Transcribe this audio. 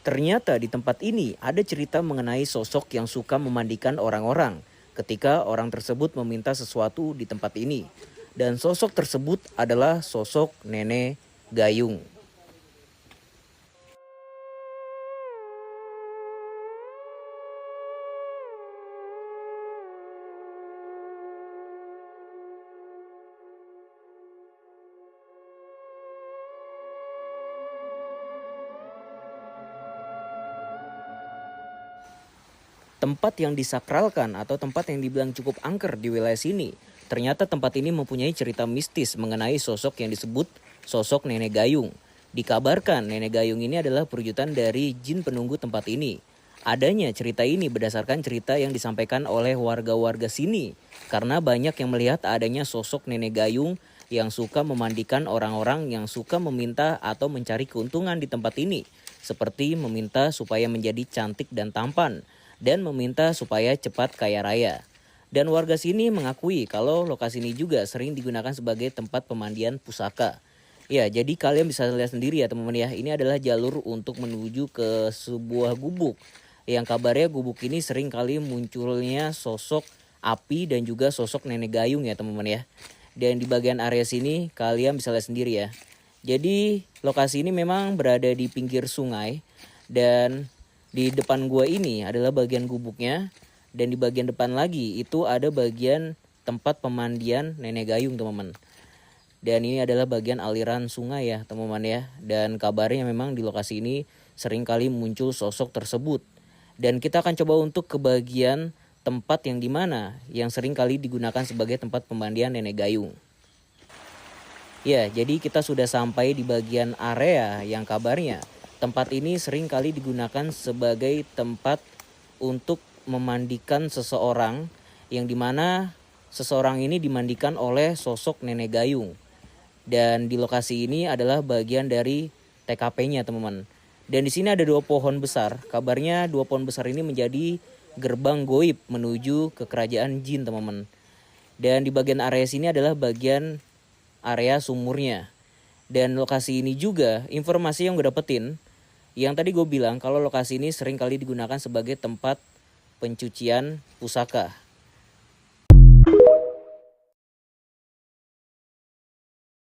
Ternyata di tempat ini ada cerita mengenai sosok yang suka memandikan orang-orang ketika orang tersebut meminta sesuatu di tempat ini. Dan sosok tersebut adalah sosok Nenek Gayung. Tempat yang disakralkan atau tempat yang dibilang cukup angker di wilayah sini. Ternyata tempat ini mempunyai cerita mistis mengenai sosok yang disebut sosok Nenek Gayung. Dikabarkan Nenek Gayung ini adalah perwujudan dari jin penunggu tempat ini. Adanya cerita ini berdasarkan cerita yang disampaikan oleh warga-warga sini. Karena banyak yang melihat adanya sosok Nenek Gayung yang suka memandikan orang-orang yang suka meminta atau mencari keuntungan di tempat ini. Seperti meminta supaya menjadi cantik dan tampan, dan meminta supaya cepat kaya raya. Dan warga sini mengakui kalau lokasi ini juga sering digunakan sebagai tempat pemandian pusaka. Ya, jadi kalian bisa lihat sendiri ya teman-teman ya. Ini adalah jalur untuk menuju ke sebuah gubuk. Yang kabarnya gubuk ini sering kali munculnya sosok api dan juga sosok Nenek Gayung ya teman-teman ya. Dan di bagian area sini kalian bisa lihat sendiri ya. Jadi lokasi ini memang berada di pinggir sungai. Dan di depan gua ini adalah bagian gubuknya, dan di bagian depan lagi itu ada bagian tempat pemandian Nenek Gayung teman-teman. Dan ini adalah bagian aliran sungai ya teman-teman ya. Dan kabarnya memang di lokasi ini sering kali muncul sosok tersebut. Dan kita akan coba untuk ke bagian tempat yang dimana yang sering kali digunakan sebagai tempat pemandian Nenek Gayung. Ya, jadi kita sudah sampai di bagian area yang kabarnya tempat ini sering kali digunakan sebagai tempat untuk memandikan seseorang, yang dimana seseorang ini dimandikan oleh sosok Nenek Gayung. Dan di lokasi ini adalah bagian dari TKP-nya teman-teman. Dan di sini ada 2 pohon besar. Kabarnya 2 pohon besar ini menjadi gerbang goib menuju ke kerajaan jin teman-teman. Dan di bagian area sini adalah bagian area sumurnya. Dan lokasi ini juga informasi yang gue dapetin, yang tadi gue bilang kalau lokasi ini sering kali digunakan sebagai tempat pencucian pusaka.